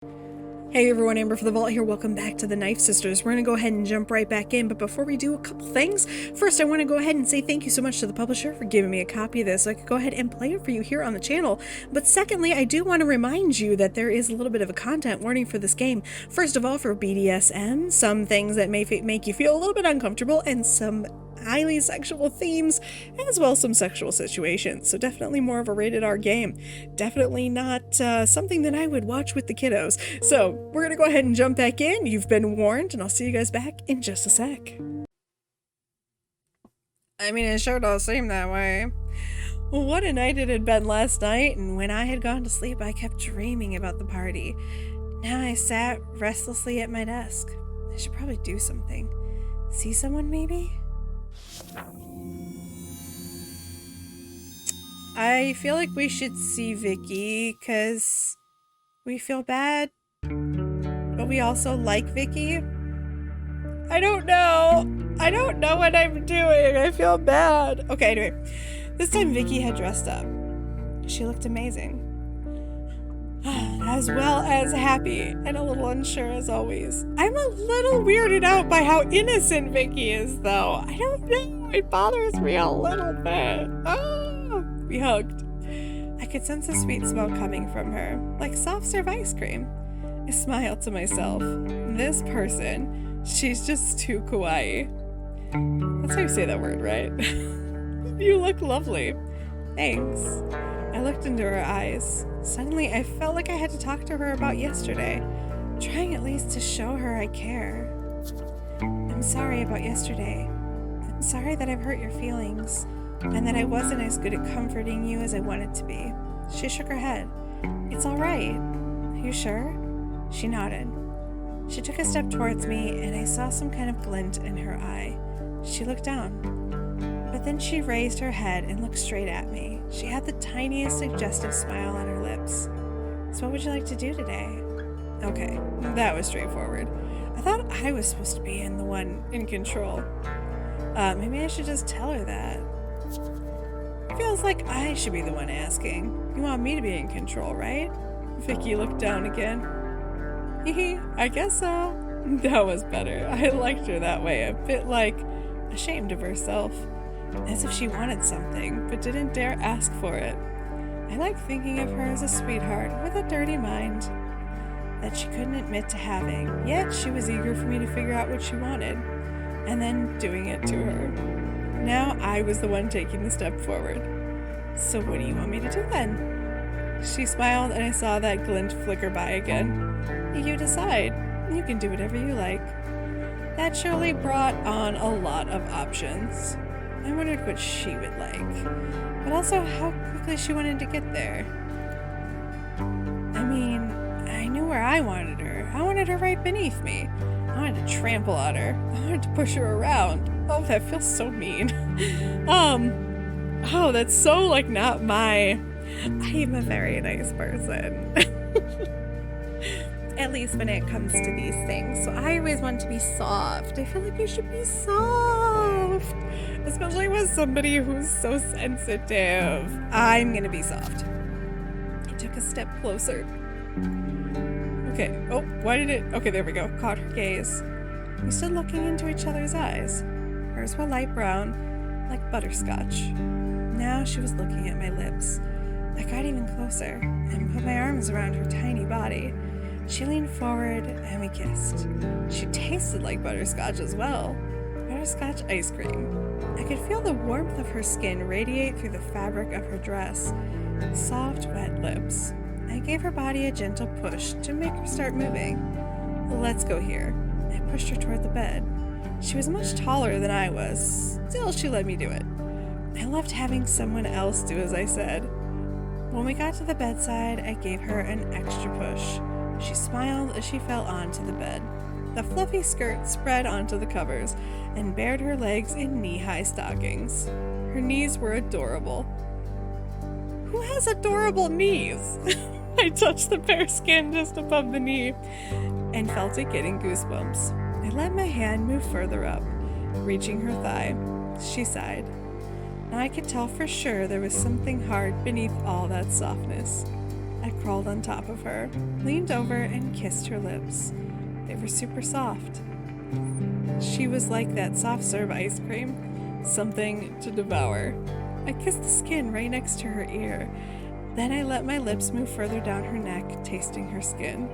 Hey everyone, AmberFrmThVault here. Welcome back to the Knife Sisters. We're going to go ahead and jump right back in, but before we do a couple things, first I want to go ahead and say thank you so much to the publisher for giving me a copy of this so I could go ahead and play it for you here on the channel. But secondly, I do want to remind you that there is a little bit of a content warning for this game. First of all, for BDSM, some things that may make you feel a little bit uncomfortable, and some highly sexual themes, as well as some sexual situations. So definitely more of a rated R game. Definitely not something that I would watch with the kiddos. So we're gonna go ahead and jump back in. You've been warned, and I'll see you guys back in just a sec. I mean, it sure does seem that way. What a night it had been last night, and when I had gone to sleep, I kept dreaming about the party. Now I sat restlessly at my desk. I should probably do something. See someone, maybe? I feel like we should see Vicky, because we feel bad, but we also like Vicky. I don't know what I'm doing. I feel bad. Okay, anyway. This time Vicky had dressed up. She looked amazing. As well as happy and a little unsure as always. I'm a little weirded out by how innocent Vicky is, though. I don't know. It bothers me a little bit. We hugged. I could sense a sweet smell coming from her, like soft serve ice cream. I smiled to myself. This person, she's just too kawaii. That's how you say that word, right? You look lovely. Thanks. I looked into her eyes. Suddenly, I felt like I had to talk to her about yesterday, trying at least to show her I care. I'm sorry about yesterday. I'm sorry that I've hurt your feelings, and that I wasn't as good at comforting you as I wanted to be. She shook her head. It's all right. Are you sure? She nodded. She took a step towards me, and I saw some kind of glint in her eye. She looked down. But then she raised her head and looked straight at me. She had the tiniest suggestive smile on her lips. So what would you like to do today? Okay, that was straightforward. I thought I was supposed to be the one in control. Maybe I should just tell her that. Feels like I should be the one asking. You want me to be in control, right? Vicky looked down again. Hee, I guess so. That was better. I liked her that way, a bit like ashamed of herself. As if she wanted something, but didn't dare ask for it. I like thinking of her as a sweetheart with a dirty mind that she couldn't admit to having, yet she was eager for me to figure out what she wanted, and then doing it to her. Now I was the one taking the step forward. So what do you want me to do then? She smiled, and I saw that glint flicker by again. You decide. You can do whatever you like. That surely brought on a lot of options. I wondered what she would like, but also how quickly she wanted to get there. I mean, I knew where I wanted her. I wanted her right beneath me. I wanted to trample on her. I wanted to push her around. Oh, that feels so mean. Oh, that's so, like, not my... I am a very nice person. At least when it comes to these things. So I always want to be soft. I feel like you should be soft. Especially with somebody who's so sensitive. I'm gonna be soft. I took a step closer. Okay. Oh, why did it... Okay, there we go. Caught her gaze. We stood looking into each other's eyes. Hers were light brown, like butterscotch. Now she was looking at my lips. I got even closer and put my arms around her tiny body. She leaned forward and we kissed. She tasted like butterscotch as well. Butterscotch ice cream. I could feel the warmth of her skin radiate through the fabric of her dress. Soft, wet lips. I gave her body a gentle push to make her start moving. Let's go here. I pushed her toward the bed. She was much taller than I was. Still, she let me do it. I loved having someone else do as I said. When we got to the bedside, I gave her an extra push. She smiled as she fell onto the bed. The fluffy skirt spread onto the covers and bared her legs in knee-high stockings. Her knees were adorable. Who has adorable knees? I touched the bare skin just above the knee and felt it getting goosebumps. I let my hand move further up, reaching her thigh. She sighed. Now I could tell for sure there was something hard beneath all that softness. I crawled on top of her, leaned over, and kissed her lips. They were super soft. She was like that soft serve ice cream, something to devour. I kissed the skin right next to her ear. Then I let my lips move further down her neck, tasting her skin.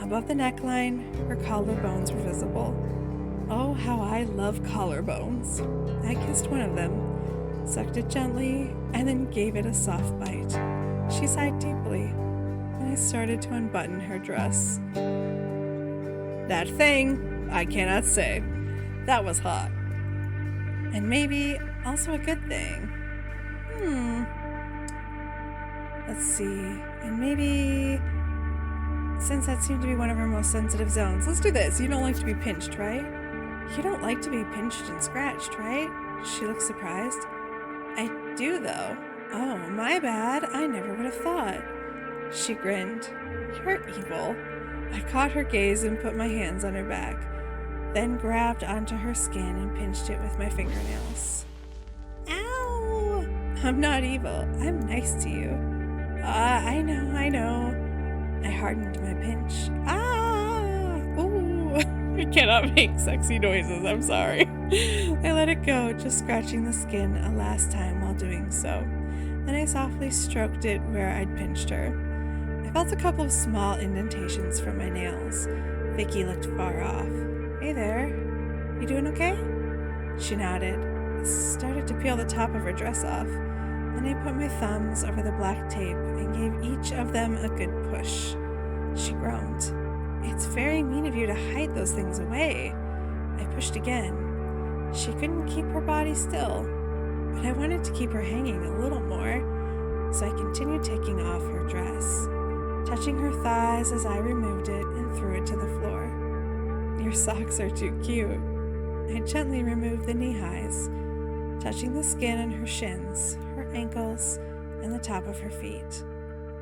Above the neckline, her collarbones were visible. Oh, how I love collarbones. I kissed one of them, sucked it gently, and then gave it a soft bite. She sighed deeply, and I started to unbutton her dress. That thing, I cannot say. That was hot. And maybe also a good thing. Let's see. And maybe, since that seemed to be one of her most sensitive zones, let's do this. You don't like to be pinched, right? You don't like to be pinched and scratched, right? She looked surprised. I do, though. Oh, my bad. I never would have thought. She grinned. You're evil. I caught her gaze and put my hands on her back, then grabbed onto her skin and pinched it with my fingernails. Ow! I'm not evil. I'm nice to you. I know. I hardened my pinch. Ooh. I cannot make sexy noises, I'm sorry. I let it go, just scratching the skin a last time while doing so. Then I softly stroked it where I'd pinched her. I felt a couple of small indentations from my nails. Vicky looked far off. Hey there. You doing okay? She nodded. I started to peel the top of her dress off. Then I put my thumbs over the black tape and gave each of them a good push. She groaned. It's very mean of you to hide those things away. I pushed again. She couldn't keep her body still, but I wanted to keep her hanging a little more, so I continued taking off her dress, touching her thighs as I removed it and threw it to the floor. Your socks are too cute. I gently removed the knee-highs, touching the skin on her shins, her ankles, and the top of her feet.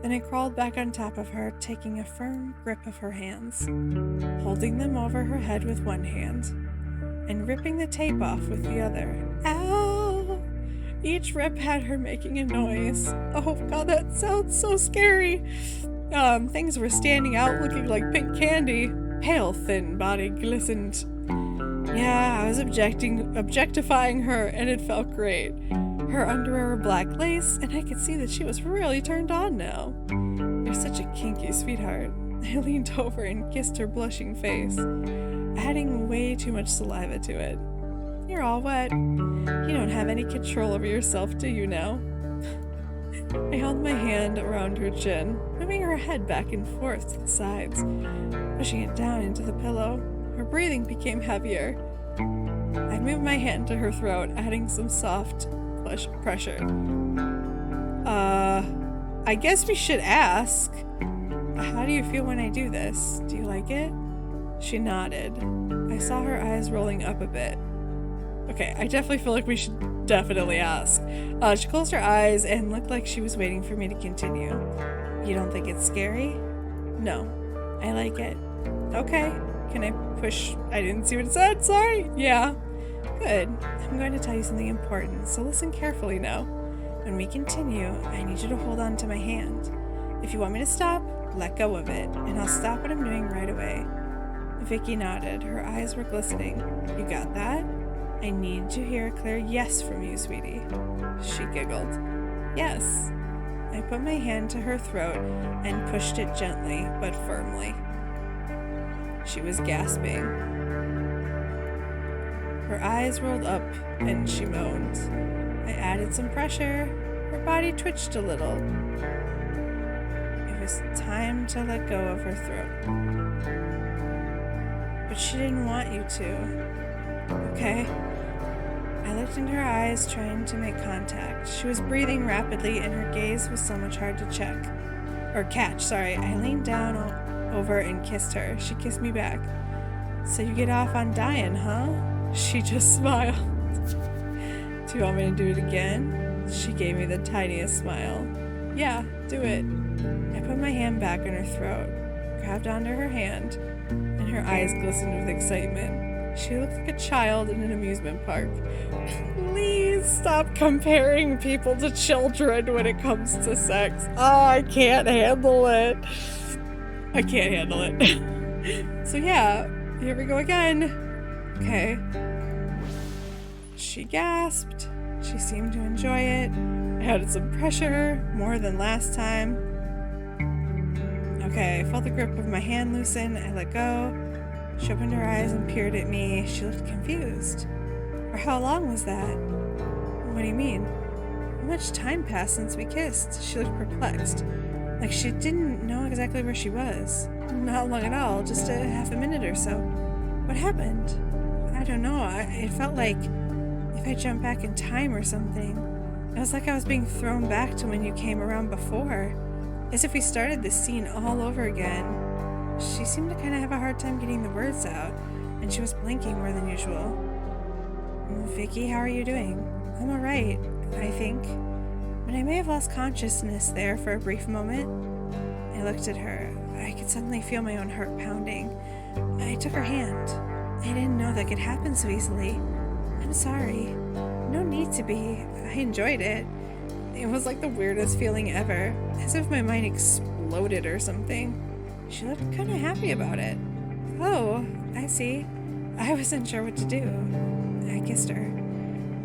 Then I crawled back on top of her, taking a firm grip of her hands, holding them over her head with one hand, and ripping the tape off with the other. Ow! Each rip had her making a noise. Oh god, that sounds so scary. Things were standing out looking like pink candy. Pale, thin body glistened. Yeah, I was objectifying her, and it felt great. Her underwear were black lace, and I could see that she was really turned on now. You're such a kinky sweetheart. I leaned over and kissed her blushing face, adding way too much saliva to it. You're all wet. You don't have any control over yourself, do you now? I held my hand around her chin, moving her head back and forth to the sides, pushing it down into the pillow. Her breathing became heavier. I moved my hand to her throat, adding some soft pressure. I guess we should ask. How do you feel when I do this? Do you like it? She nodded. I saw her eyes rolling up a bit. Okay, I definitely feel like we should definitely ask. She closed her eyes and looked like she was waiting for me to continue. You don't think it's scary? No, I like it. Okay, can I push? I didn't see what it said, sorry. Yeah. Good. I'm going to tell you something important, so listen carefully now. When we continue, I need you to hold on to my hand. If you want me to stop, let go of it, and I'll stop what I'm doing right away. Vicky nodded. Her eyes were glistening. You got that? I need to hear a clear yes from you, sweetie. She giggled. Yes. I put my hand to her throat and pushed it gently but firmly. She was gasping. Her eyes rolled up and she moaned. I added some pressure. Her body twitched a little. It was time to let go of her throat. But she didn't want you to. Okay? I looked into her eyes, trying to make contact. She was breathing rapidly, and her gaze was so much hard to catch. I leaned down over and kissed her. She kissed me back. So you get off on dying, huh? She just smiled. Do you want me to do it again? She gave me the tiniest smile. Yeah, do it. I put my hand back in her throat, grabbed onto her hand, and her eyes glistened with excitement. She looked like a child in an amusement park. Please stop comparing people to children when it comes to sex. Oh, I can't handle it. I can't handle it. So yeah, here we go again. Okay. She gasped. She seemed to enjoy it. I added some pressure, more than last time. Okay, I felt the grip of my hand loosen. I let go. She opened her eyes and peered at me. She looked confused. For how long was that? What do you mean? How much time passed since we kissed? She looked perplexed. Like she didn't know exactly where she was. Not long at all, just a half a minute or so. What happened? I don't know. It felt like if I jumped back in time or something. It was like I was being thrown back to when you came around before. As if we started this scene all over again. She seemed to kind of have a hard time getting the words out, and she was blinking more than usual. Vicky, how are you doing? I'm alright, I think. But I may have lost consciousness there for a brief moment. I looked at her. I could suddenly feel my own heart pounding. I took her hand. I didn't know that could happen so easily. I'm sorry. No need to be. I enjoyed it. It was like the weirdest feeling ever, as if my mind exploded or something. She looked kind of happy about it. Oh, I see. I wasn't sure what to do. I kissed her.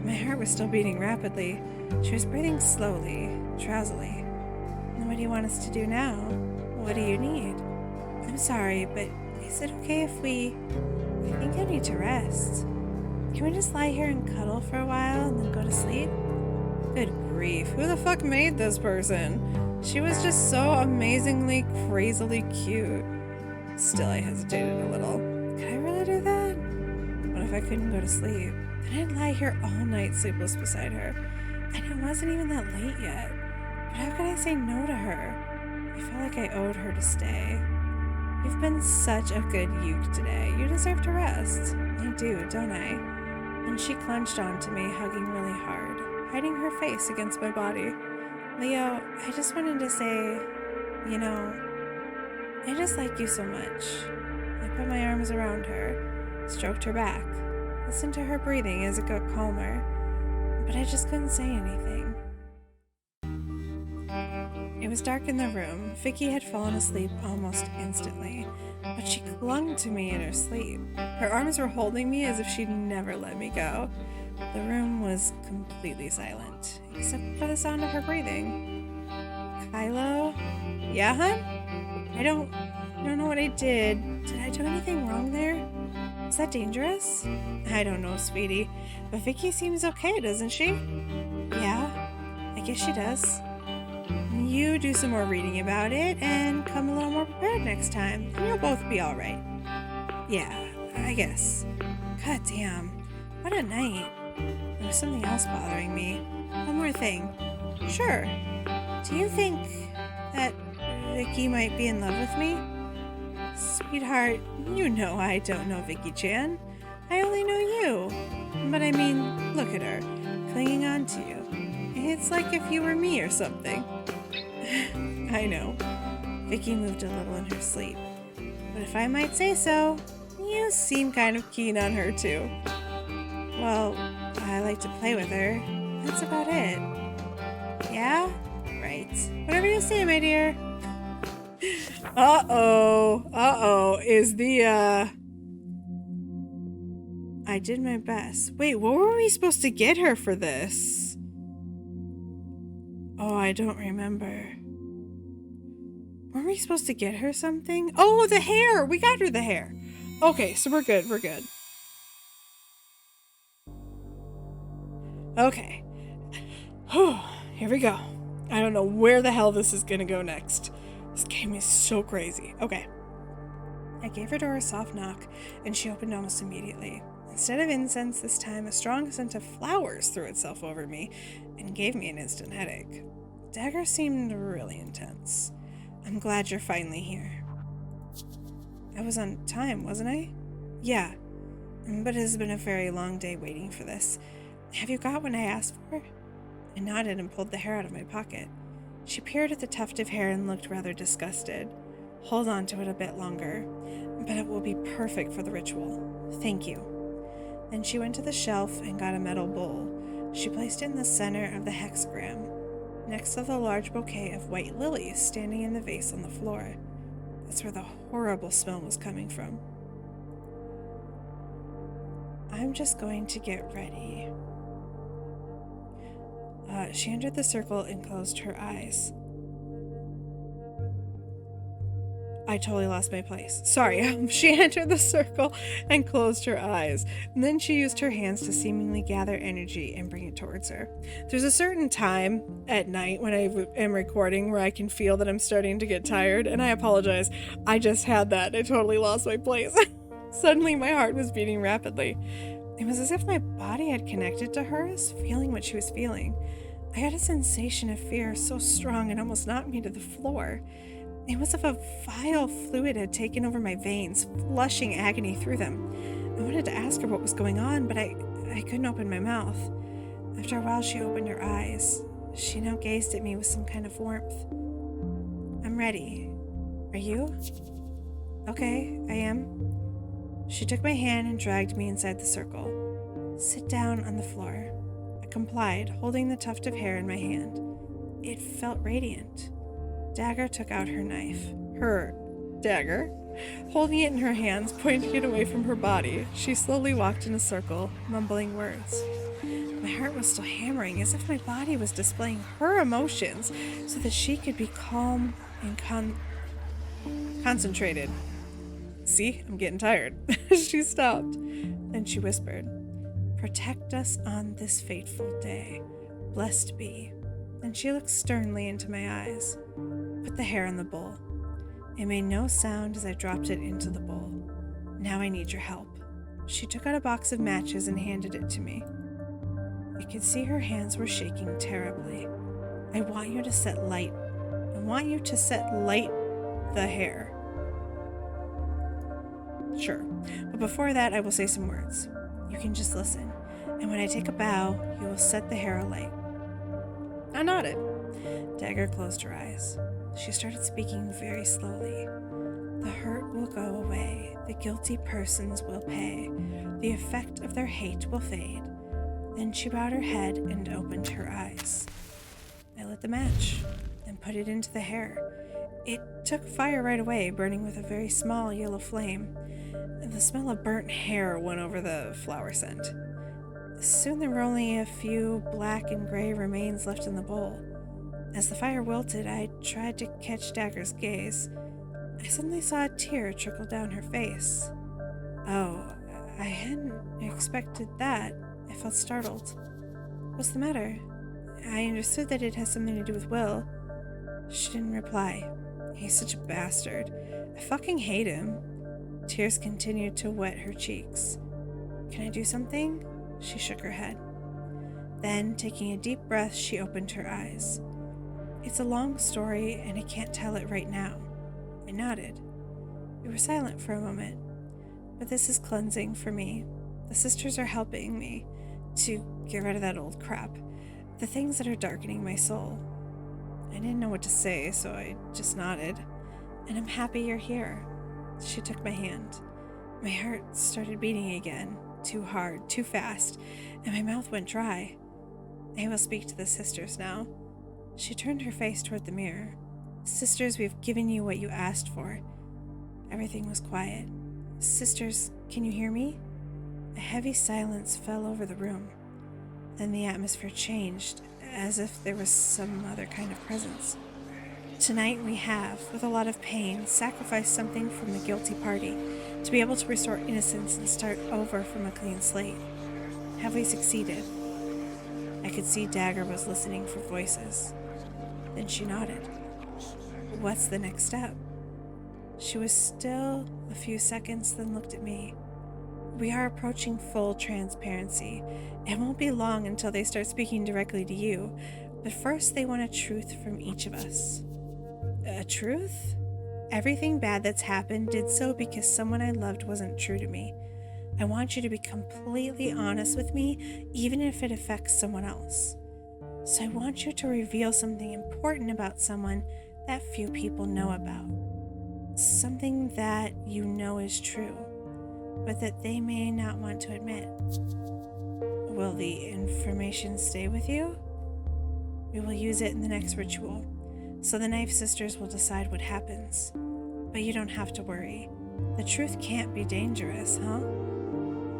My heart was still beating rapidly. She was breathing slowly, drowsily. What do you want us to do now? What do you need? I'm sorry, but is it okay if I think I need to rest. Can we just lie here and cuddle for a while and then go to sleep? Good grief, who the fuck made this person? She was just so amazingly, crazily cute. Still, I hesitated a little. Could I really do that? What if I couldn't go to sleep? Then I'd lie here all night sleepless beside her. And it wasn't even that late yet. But how could I say no to her? I felt like I owed her to stay. You've been such a good uke today. You deserve to rest. I do, don't I? And she clenched onto me, hugging really hard, hiding her face against my body. Leo, I just wanted to say, I just like you so much. I put my arms around her, stroked her back, listened to her breathing as it got calmer, but I just couldn't say anything. It was dark in the room. Vicky had fallen asleep almost instantly, but she clung to me in her sleep. Her arms were holding me as if she'd never let me go. The room was completely silent, except for the sound of her breathing. Kylo? Yeah, hun? I don't know what I did. Did I do anything wrong there? Is that dangerous? I don't know, sweetie. But Vicky seems okay, doesn't she? Yeah, I guess she does. You do some more reading about it and come a little more prepared next time, and you'll both be alright. Yeah, I guess. God damn, what a night. There was something else bothering me. One more thing. Sure. Do you think that Vicky might be in love with me? Sweetheart, you know I don't know Vicky-chan. I only know you. But I mean, look at her, clinging on to you. It's like if you were me or something. I know. Vicky moved a little in her sleep. But if I might say so, you seem kind of keen on her too. Well, I like to play with her. That's about it. Yeah? Right. Whatever you say, my dear. Uh-oh. Is the, I did my best. Wait, what were we supposed to get her for this? Oh, I don't remember. Weren't we supposed to get her something? Oh, the hair! We got her the hair. Okay, so we're good. Okay. Whew, here we go. I don't know where the hell this is gonna go next. This game is so crazy. Okay. I gave her door a soft knock, and she opened almost immediately. Instead of incense this time, a strong scent of flowers threw itself over me and gave me an instant headache. The dagger seemed really intense. I'm glad you're finally here. I was on time, wasn't I? Yeah, but it has been a very long day waiting for this. Have you got what I asked for? I nodded and pulled the hair out of my pocket. She peered at the tuft of hair and looked rather disgusted. Hold on to it a bit longer, but it will be perfect for the ritual. Thank you. Then she went to the shelf and got a metal bowl. She placed it in the center of the hexagram, next to the large bouquet of white lilies standing in the vase on the floor. That's where the horrible smell was coming from. I'm just going to get ready. She entered the circle and closed her eyes. I totally lost my place. Sorry. She entered the circle and closed her eyes. And then she used her hands to seemingly gather energy and bring it towards her. There's a certain time at night when I am recording where I can feel that I'm starting to get tired, and I apologize. I just had that. I totally lost my place. Suddenly, my heart was beating rapidly. It was as if my body had connected to hers, feeling what she was feeling. I had a sensation of fear so strong it almost knocked me to the floor. It was as if a vile fluid had taken over my veins, flushing agony through them. I wanted to ask her what was going on, but I couldn't open my mouth. After a while, she opened her eyes. She now gazed at me with some kind of warmth. I'm ready. Are you? Okay, I am. She took my hand and dragged me inside the circle. Sit down on the floor. I complied, holding the tuft of hair in my hand. It felt radiant. Dagger took out her knife. Her dagger. Holding it in her hands, pointing it away from her body, she slowly walked in a circle, mumbling words. My heart was still hammering, as if my body was displaying her emotions so that she could be calm and concentrated. See, I'm getting tired. She stopped. Then she whispered, "Protect us on this fateful day. Blessed be." And she looked sternly into my eyes. Put the hair in the bowl. It made no sound as I dropped it into the bowl. Now I need your help. She took out a box of matches and handed it to me. I could see her hands were shaking terribly. I want you to set light the hair. Sure. But before that, I will say some words. You can just listen. And when I take a bow, you will set the hair alight. I nodded. Dagger closed her eyes. She started speaking very slowly. The hurt will go away. The guilty persons will pay. The effect of their hate will fade. Then she bowed her head and opened her eyes. I lit the match and put it into the hair. It took fire right away, burning with a very small yellow flame. The smell of burnt hair went over the flower scent. Soon there were only a few black and gray remains left in the bowl. As the fire wilted, I tried to catch Dagger's gaze. I suddenly saw a tear trickle down her face. Oh, I hadn't expected that. I felt startled. What's the matter? I understood that it has something to do with Will. She didn't reply. He's such a bastard. I fucking hate him. Tears continued to wet her cheeks. Can I do something? She shook her head. Then, taking a deep breath, she opened her eyes. It's a long story, and I can't tell it right now. I nodded. We were silent for a moment. But this is cleansing for me. The sisters are helping me to get rid of that old crap. The things that are darkening my soul. I didn't know what to say, so I just nodded. And I'm happy you're here. She took my hand. My heart started beating again, too hard, too fast, and my mouth went dry. I will speak to the sisters now. She turned her face toward the mirror. Sisters, we've given you what you asked for. Everything was quiet. Sisters, can you hear me? A heavy silence fell over the room. Then the atmosphere changed, as if there was some other kind of presence. Tonight we have, with a lot of pain, sacrificed something from the guilty party to be able to restore innocence and start over from a clean slate. Have we succeeded? I could see Dagger was listening for voices. Then she nodded. What's the next step? She was still a few seconds, then looked at me. We are approaching full transparency. It won't be long until they start speaking directly to you, but first they want a truth from each of us. A truth? Everything bad that's happened did so because someone I loved wasn't true to me. I want you to be completely honest with me, even if it affects someone else. So I want you to reveal something important about someone that few people know about. Something that you know is true. but that they may not want to admit. Will the information stay with you? We will use it in the next ritual, so the Knife Sisters will decide what happens. But you don't have to worry. The truth can't be dangerous, huh?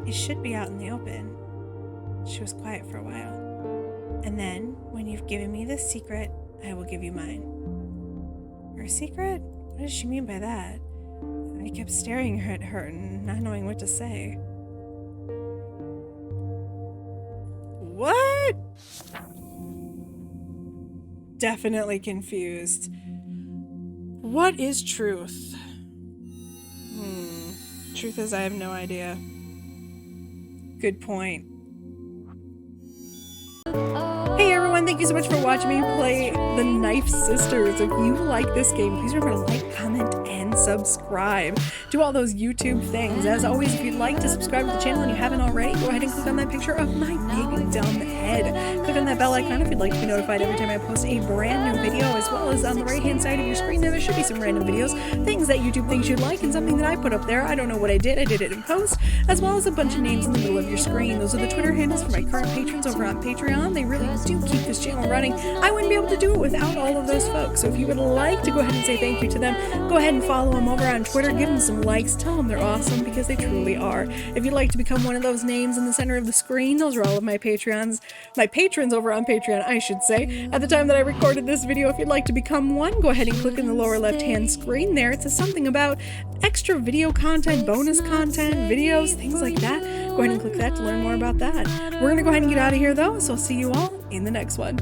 It should be out in the open. She was quiet for a while. And then, when you've given me this secret, I will give you mine. Her secret? What does she mean by that? I kept staring at her and not knowing what to say. What? Definitely confused. What is truth? Truth is, I have no idea. Good point. Hey everyone, thank you so much for watching me play The Knife Sisters. If you like this game, please remember to like, comment, and subscribe. Do all those YouTube things. As always, if you'd like to subscribe to the channel and you haven't already, go ahead and click on that picture of my big dumb head. Click on that bell icon if you'd like to be notified every time I post a brand new video, as well as on the right hand side of your screen there should be some random videos, things that YouTube thinks you'd like, and something that I put up there. I don't know what I did it in post, as well as a bunch of names in the middle of your screen. Those are the Twitter handles for my current patrons over on Patreon. They really do keep this channel running. I wouldn't be able to do it without all of those folks. So if you would like to go ahead and say thank you to them, go ahead and follow them over on Twitter, give them some likes, tell them they're awesome, because they truly are. If you'd like to become one of those names in the center of the screen, those are all of my patrons over on Patreon, I should say. At the time that I recorded this video, if you'd like to become one, go ahead and click in the lower left hand screen there. It says something about extra video content, bonus content, videos, things like that. Go ahead and click that to learn more about that. We're gonna go ahead and get out of here though, so I'll see you all in the next one.